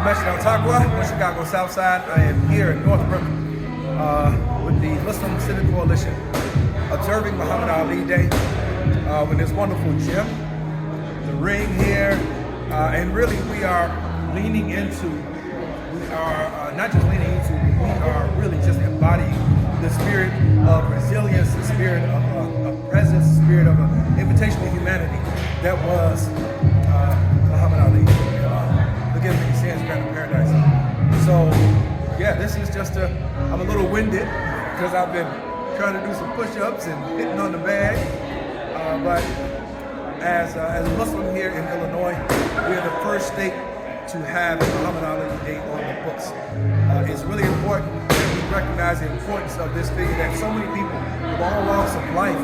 Mesh Altaqua, Chicago Southside. I am here in Northbrook with the Muslim Civic Coalition observing Muhammad Ali Day with this wonderful gym, the ring here, and really we are leaning into, we are not just leaning into, we are really just embodying the spirit of resilience, the spirit of presence, the spirit of an invitation to humanity that was Muhammad Ali. Forgive me, he stands Grand Paradise. So, yeah, this is just I'm a little winded because I've been trying to do some push-ups and hitting on the bag. But as a Muslim here in Illinois, we are the first state to have Muhammad Ali Day on the books. It's really important that we recognize the importance of this figure that so many people of all walks of life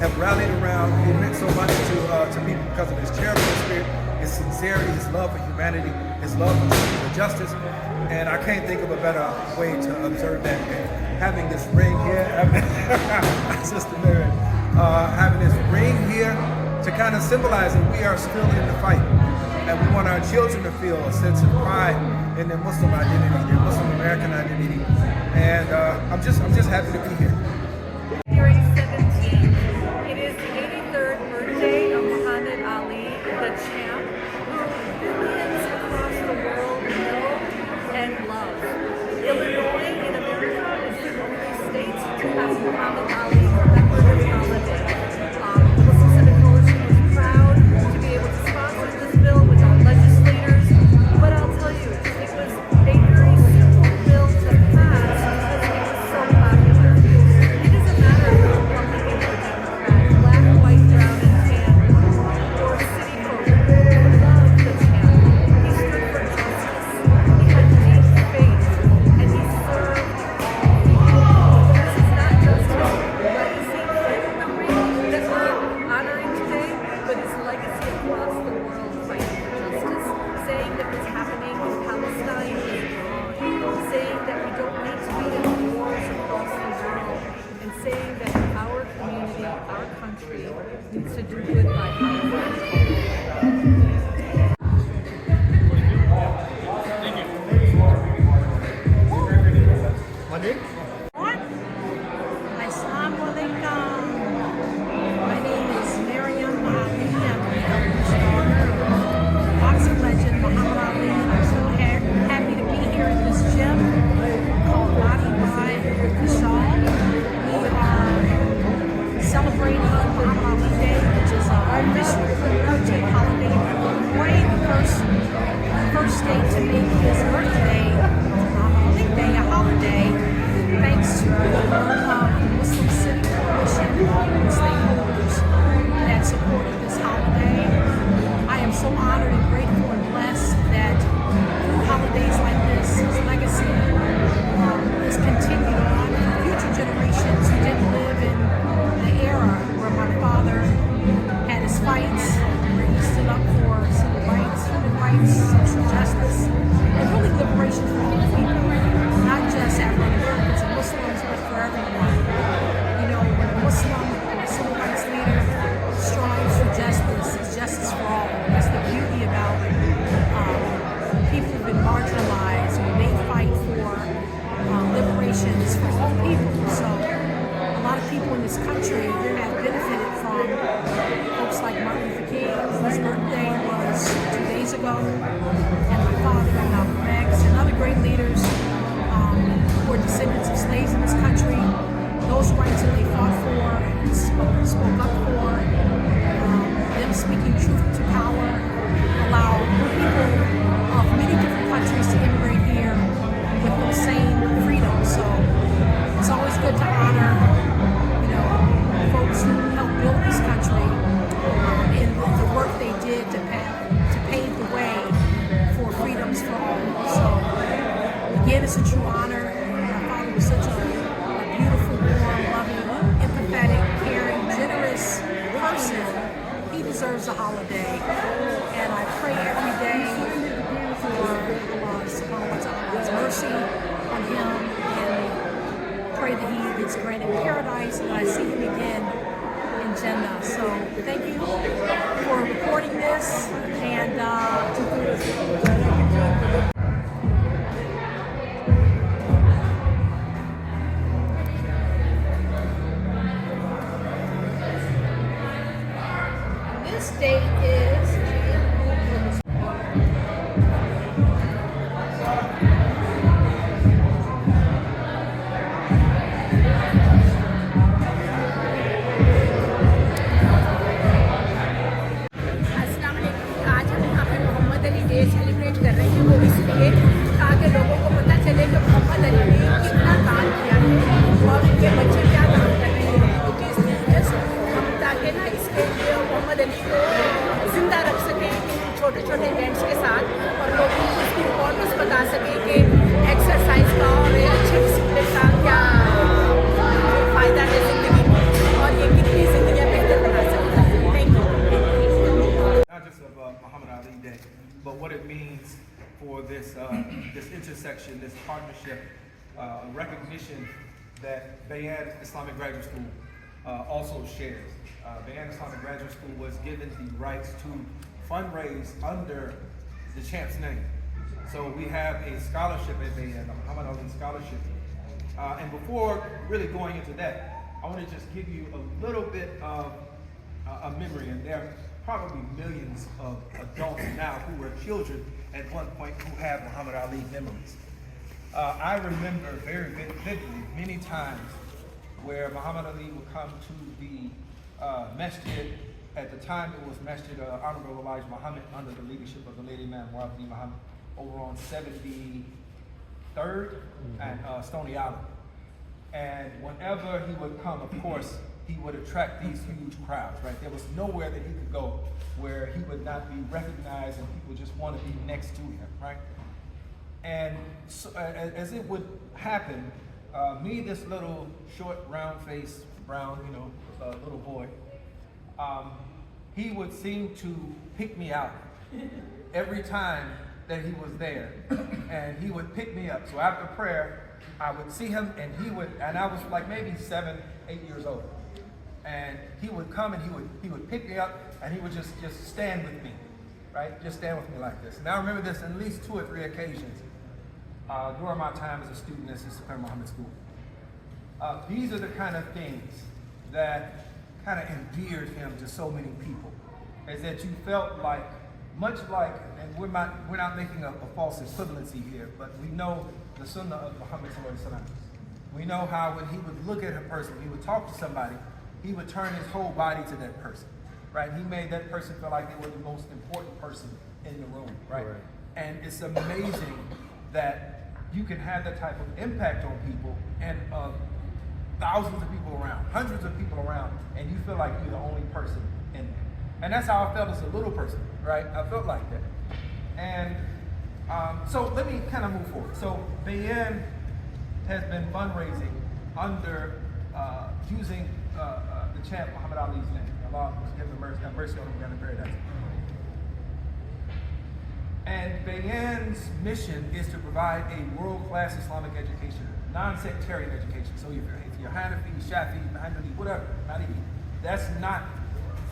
have rallied around. He meant so much to people because of his charitable spirit, his sincerity, his love for humanity, his love for justice. And I can't think of a better way to observe that than having this ring here, Sister Mary, having this ring here to kind of symbolize that we are still in the fight. And we want our children to feel a sense of pride in their Muslim identity, their Muslim American identity. And I'm just happy to be here. January 17th, it is the 83rd birthday of Muhammad Ali, the champ, who millions across the world know and love. Illinois in America is the only state to have Muhammad Ali remembered as holiday. The Muslim Civic Coalition was proud to be able to sponsor this bill with our legislators, but I'll tell you, it was a very simple bill to pass because it was so popular. It doesn't matter if you're Republican or Democrat, black, white, brown, and tan, or city folk. Love the champ. He stood for justice. He had deep faith, and he served all people. This is not just his legacy in the ring that we're honoring today, but his legacy across the world fighting for justice, saying that what's happening in Palestine is wrong, saying that we don't need to be in wars across the world, and saying that our community, our country, needs to do good by our Assalamu alaikum. My name is Miriam Ali. I'm the eldest daughter of boxing legend Muhammad Ali. I'm so happy to be here in this gym called Body by Vishal. We are celebrating Muhammad Ali Day, which is our official birthday holiday in Illinois, the first state to make his birthday, Muhammad Ali Day, a holiday, thanks to the Muslim Civic Coalition stakeholders that supported this holiday. I am so honored and grateful and blessed that through holidays like this, his legacy is continued on for future generations who didn't live in the era where my father had his fights, where he stood up for civil rights, human rights, social justice, and really liberation for all people, not just African Americans and Muslims, but for everyone. You know, when a Muslim civil rights leader strives for justice, it's justice for all. That's the beauty about people who've been marginalized, when they fight for liberations for all people. So a lot of people in this country have benefited from folks like Martin Luther King, whose birthday was 2 days ago, and my father, Malcolm X, and other great leaders who are descendants of slaves in this country. Those rights that they fought for and spoke up for, them speaking truth to power, allow people of many different countries to immigrate here with those same freedoms. So it's always good to honor, you know, folks who helped build this country and the work they did to pave the way for freedoms for all. So again, it's a true honor. My father was such a beautiful, warm, loving, empathetic, caring, generous person. He deserves a holiday, and I pray every day for Allah subhanahu wa ta'ala's mercy on him, and pray that he gets granted paradise and I see him again in Jannah. So thank you for recording this, and ये बच्चे क्या काम कर रहे हैं it is needless हम ताकि ना इसके लिए मोहम्मद अली को जिंदा रख सकें छोटे छोटे इवेंट्स के साथ और लोगों को इसकी इम्पोर्टेंस बता सकें कि एक्सरसाइज का और अच्छे डिसिप्लिन का क्या फ़ायदा है ज़िंदगी में और ये कितनी ज़िंदगियाँ बेहतर बना सकता है thank you Not just of Muhammad Ali Day, but what it means for this this intersection, this partnership, recognition that Bayan Islamic Graduate School also shares. Bayan Islamic Graduate School was given the rights to fundraise under the champ's name. So we have a scholarship at Bayan, the Muhammad Ali Scholarship. And before really going into that, I want to just give you a little bit of a memory. And there are probably millions of adults now who were children at one point who have Muhammad Ali memories. I remember very vividly many times where Muhammad Ali would come to the masjid. At the time it was Masjid Honorable Elijah Muhammad under the leadership of the late Imam Muhammad Muhammad over on 73rd and Stony Island. And whenever he would come, of course, he would attract these huge crowds, right? There was nowhere that he could go where he would not be recognized and people just want to be next to him, right? And so, as it would happen, me, this little short, round-faced, brown, little boy, he would seem to pick me out every time that he was there, and he would pick me up. So after prayer, I would see him, and I was like maybe 7, 8 years old, and he would come and he would pick me up, and he would just stand with me, right? Just stand with me like this. And I remember this at least 2 or 3 occasions during my time as a student at Sister Claire Muhammad School. These are the kind of things that kind of endeared him to so many people, is that you felt like, much like, and we're not making a false equivalency here, but we know the Sunnah of Muhammad Sallallahu Alaihi Wasallam. We know how when he would look at a person, he would talk to somebody, he would turn his whole body to that person, right? He made that person feel like they were the most important person in the room, right? And it's amazing that you can have that type of impact on people and thousands of people around, hundreds of people around, and you feel like you're the only person in there. And that's how I felt as a little person, right? I felt like that. And so let me kind of move forward. So Bayan has been fundraising under using the champ Muhammad Ali's name. Allah was given mercy on him in paradise. And Bayan's mission is to provide a world-class Islamic education, non-sectarian education. So if you're Hanafi, Shafi, Hanbali, whatever, Maliki, that's not,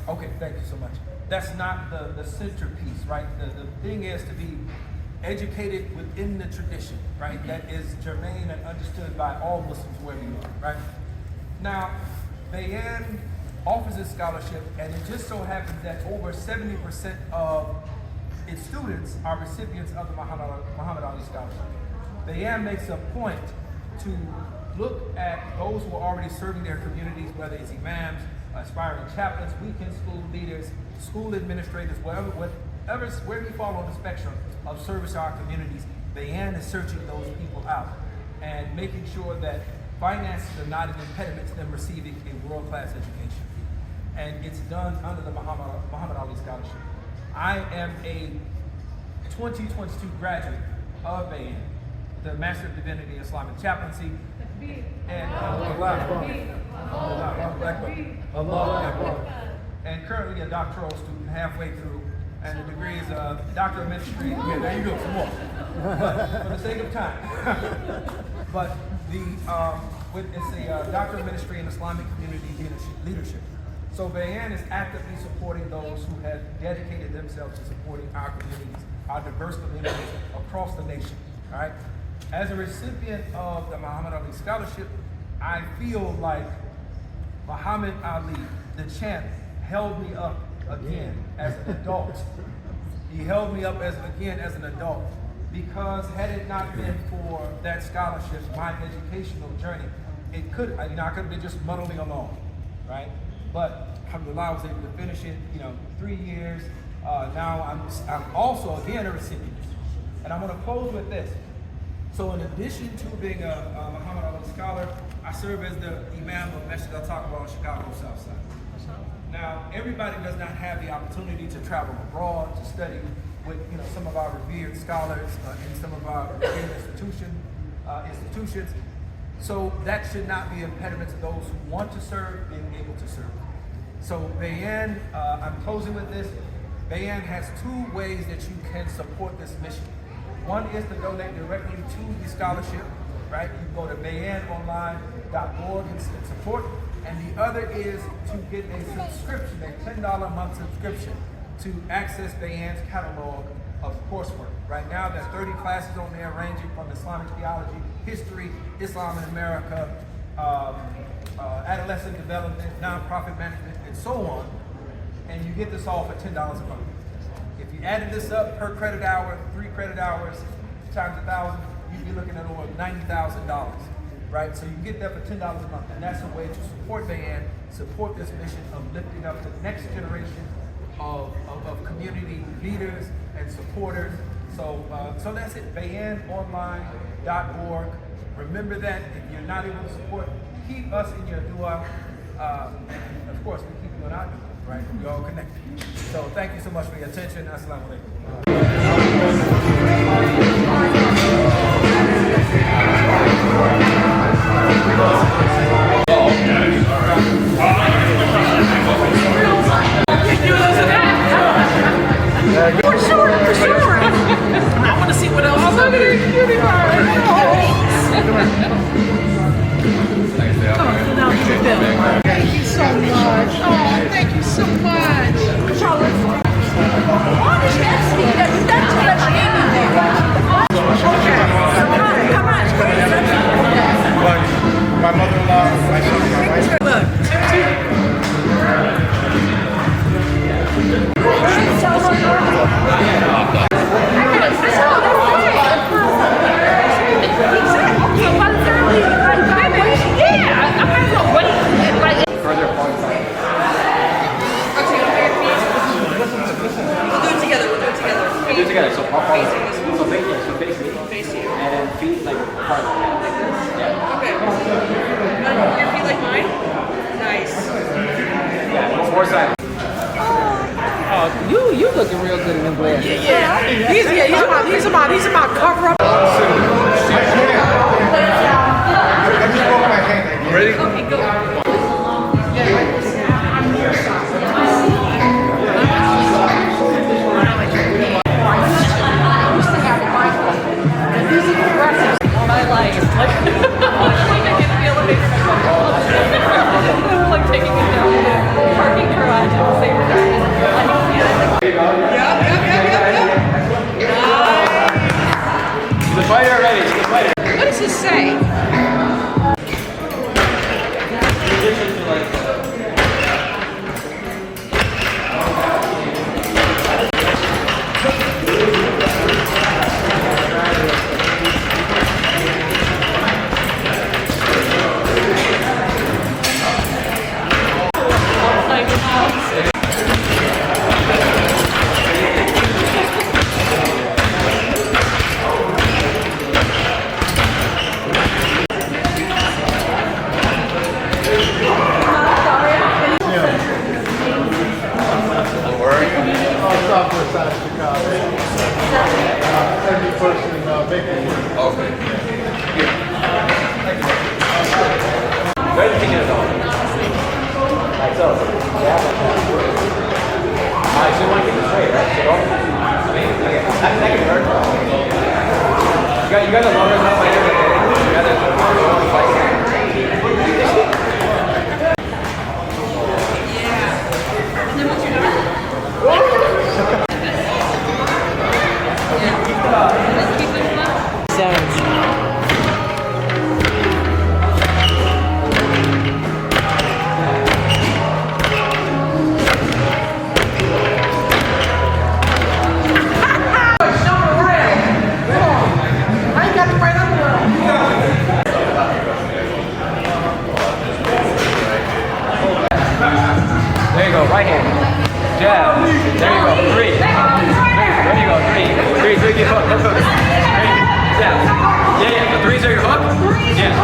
okay, thank you so much. That's not the centerpiece, right? The thing is to be educated within the tradition, right? That is germane and understood by all Muslims wherever you are, right? Now, Bayan offers this scholarship, and it just so happens that over 70% of its students are recipients of the Muhammad Ali Scholarship. Bayan makes a point to look at those who are already serving their communities, whether it's imams, aspiring chaplains, weekend school leaders, school administrators, wherever you fall on the spectrum of service to our communities. Bayan is searching those people out and making sure that finances are not an impediment to them receiving a world-class education. And it's done under the Muhammad Ali Scholarship. I am a 2022 graduate of Bayan, the Master of Divinity in Islamic Chaplaincy. And and currently a doctoral student halfway through, and the degree is a Doctor of Ministry. Yeah, there you go, some more. But for the sake of time. But it's a Doctor of Ministry in Islamic Community Leadership. So Bayan is actively supporting those who have dedicated themselves to supporting our communities, our diverse communities across the nation, all right? As a recipient of the Muhammad Ali Scholarship, I feel like Muhammad Ali, the champ, held me up again as an adult. He held me up again as an adult, because had it not been for that scholarship, my educational journey, I could have been just muddling along, right? But alhamdulillah, I was able to finish it, 3 years. Now I'm also again a recipient. And I'm gonna close with this. So in addition to being a Muhammad Ali scholar, I serve as the Imam of Masjid Al-Taqwa on Chicago South Side. Now, everybody does not have the opportunity to travel abroad to study with some of our revered scholars in some of our revered institutions. So that should not be an impediment to those who want to serve being able to serve. So Bayan, I'm closing with this. Bayan has two ways that you can support this mission. One is to donate directly to the scholarship, right? You go to bayanonline.org and support. And the other is to get a subscription, a $10 a month subscription to access Bayan's catalog of coursework. Right now, there's 30 classes on there ranging from Islamic theology, history, Islam in America, adolescent development, nonprofit management, and so on. And you get this all for $10 a month. If you added this up per credit hour, 3 credit hours times 1,000, you'd be looking at over $90,000. Right, so you get that for $10 a month, and that's a way to support Bayan, support this mission of lifting up the next generation of community leaders and supporters. So that's it. bayanonline.org. Remember that if you're not able to support, keep us in your dua, and of course we keep you in our dua. Right, we're all connected. So thank you so much for your attention. Assalamu For sure. I want to see what else is over there. Thank you so much. Oh, thank you so much. My mother-in-law, my son, my wife. Do it together. So face you. And then feet like apart like this. Yeah. Okay. Your feet like mine? Nice. Yeah. Four sides. Oh, you looking real good in them glasses. He's about cover up. Ready? Okay, go. My life. Like I get the elevator myself. Like taking it down to the parking garage at the same time. She's a fighter already. She's a fighter. What does this say? Southwest side of Chicago. Every person making it. Okay. Where did you get it on? Like so. Yeah. Alright, so you want to keep it straight, right? So don't. Okay. That can hurt. You got the longer top later, but you got the fight. There you go, right hand. Jab. There you go, three. There you go, three. Three, keep up. Jab. Yeah, the threes are your hook? Yeah.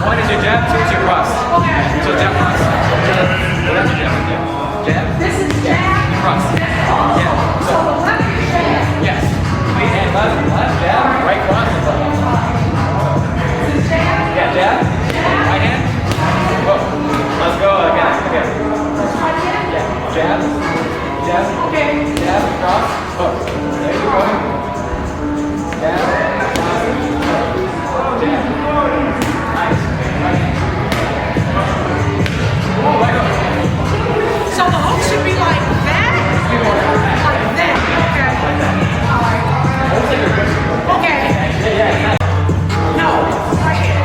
One is your jab, two is your cross. Okay. So jab, cross. Well, that's your jab. Yeah. Jab? This is jab. Cross. Yeah. So the left is jab. Yes. Right hand, left jab, right cross. This is jab. Yeah, jab. Right hand. Whoa. Let's go again. Yeah. Jab. Jab. Okay. Jab. Cross. Hook. There you go. Jab. Jab. Nice. Right hand. Oh, right hook. So the hook should be like that? Like that. Okay. All right. Okay. No. Right here.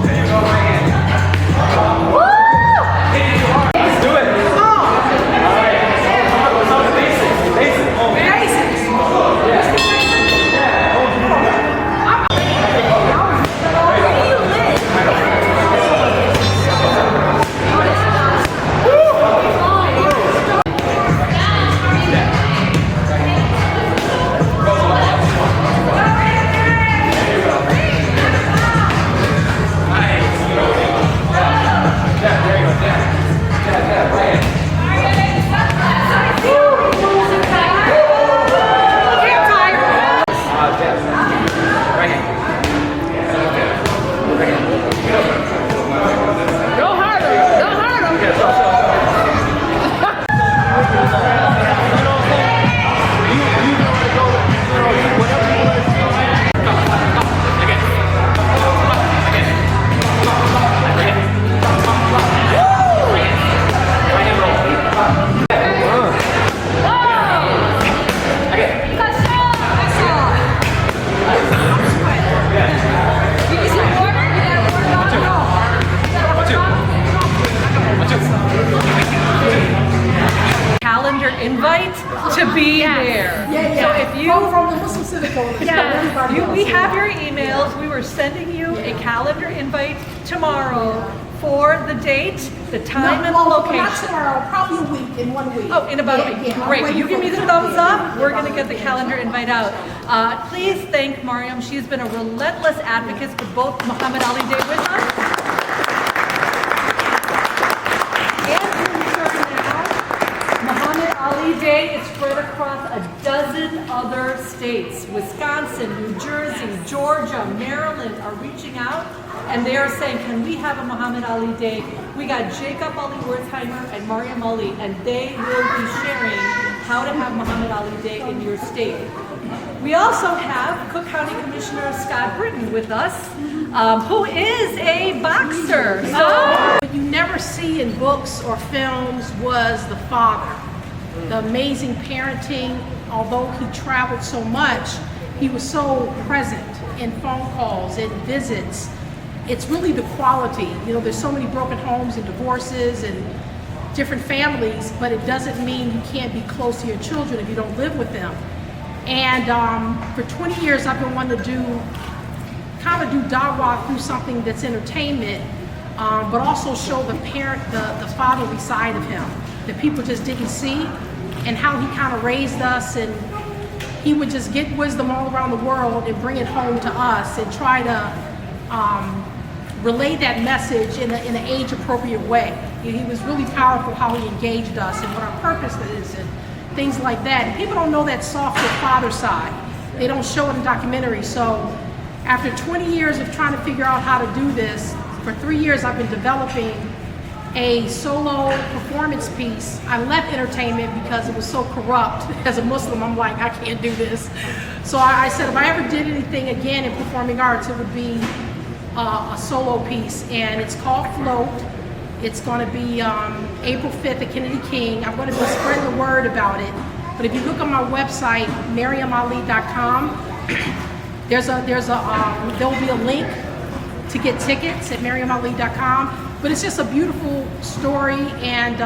There you go, right hand. Let's do it. All right. What's up, basics? Basics. Basics. Calendar invite to be there. So if you from the Muslim Civic Coalition. we have your emails. We were sending you a calendar invite tomorrow for the date, the time, and the Not location. tomorrow, probably a week, in 1 week. Oh, in about a week. I'm Great. waiting You give for me the it. thumbs up. We're going to get the calendar invite out. Please thank Mariam. She's been a relentless advocate for both Muhammad Ali Day with us. And now, Muhammad Ali Day is spread across a dozen other states. Wisconsin, New Jersey, Georgia, Maryland are reaching out, and they are saying, can we have a Muhammad Ali Day? We got Jacob Ali Wertheimer and Mariam Ali, and they will be sharing how to have Muhammad Ali Day in your state. We also have Cook County Commissioner Scott Britton with us, who is a boxer. So What you never see in books or films was the father. The amazing parenting, although he traveled so much, he was so present in phone calls and visits. It's really the quality. You know, there's so many broken homes and divorces and different families, but it doesn't mean you can't be close to your children if you don't live with them. And for 20 years, I've been wanting to do dawah through something that's entertainment, but also show the parent, the fatherly side of him that people just didn't see, and how he kind of raised us, and he would just get wisdom all around the world and bring it home to us and try to relay that message in an age-appropriate way. He was really powerful how he engaged us and what our purpose is and things like that. And people don't know that softer father side. They don't show it in documentaries. So after 20 years of trying to figure out how to do this, for 3 years I've been developing a solo performance piece. I left entertainment because it was so corrupt. As a Muslim, I'm like, I can't do this. So I said, if I ever did anything again in performing arts, it would be a solo piece, and it's called Float. It's going to be April 5th at Kennedy King. I'm going to be spreading the word about it. But if you look on my website, mariamali.com, there will be a link to get tickets at mariamali.com. But it's just a beautiful story, and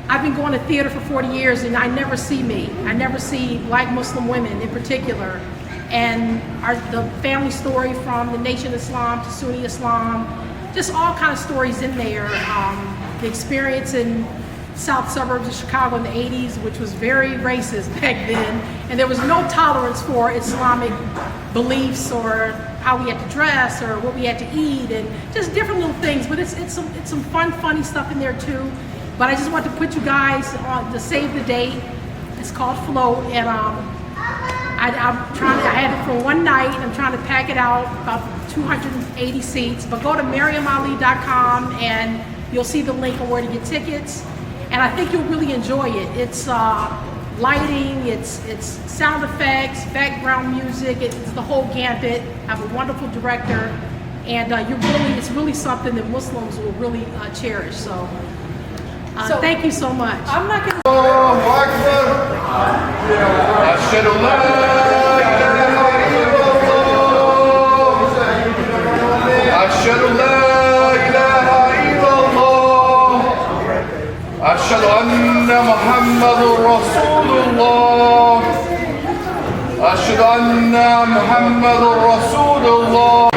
I've been going to theater for 40 years, and I never see Black Muslim women in particular, and the family story from the Nation Islam to Sunni Islam, just all kind of stories in there. The experience in south suburbs of Chicago in the 80s, which was very racist back then, and there was no tolerance for Islamic beliefs or how we had to dress or what we had to eat and just different little things. But it's some fun, funny stuff in there too. But I just want to put you guys on to save the date. It's called Float, and I have it for one night. I'm trying to pack it out, about 280 seats. But go to MariamAli.com and you'll see the link on where to get tickets. And I think you'll really enjoy it. It's lighting, it's sound effects, background music, it's the whole gambit. I have a wonderful director, and it's really something that Muslims will really cherish. So thank you so much. I'm not going to. الله أكبر أشهد أن لا إله إلا الله أشهد أن لا إله إلا الله أشهد أن محمد رسول الله أشهد أن محمد رسول الله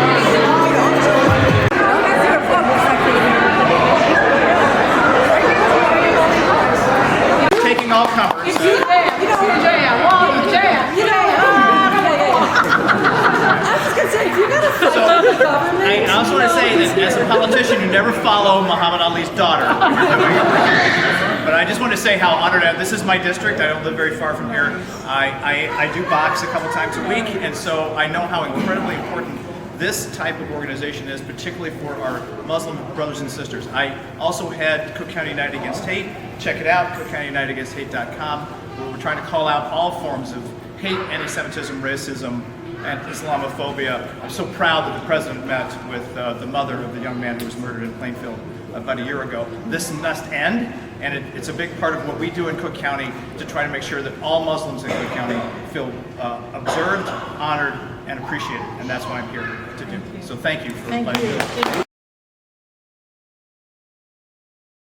Taking all comers. I also want to say that as a politician, you never follow Muhammad Ali's daughter. But I just want to say how honored I am. This is my district. I don't live very far from here. I do box a couple times a week, and so I know how incredibly important this type of organization is, particularly for our Muslim brothers and sisters. I also had Cook County United Against Hate. Check it out, CookCountyUnitedAgainstHate.com, where we're trying to call out all forms of hate, anti-Semitism, racism, and Islamophobia. I'm so proud that the president met with the mother of the young man who was murdered in Plainfield about a year ago. This must end, and it's a big part of what we do in Cook County to try to make sure that all Muslims in Cook County feel observed, honored, and appreciated, and that's what I'm here to do. So thank you for letting me do it.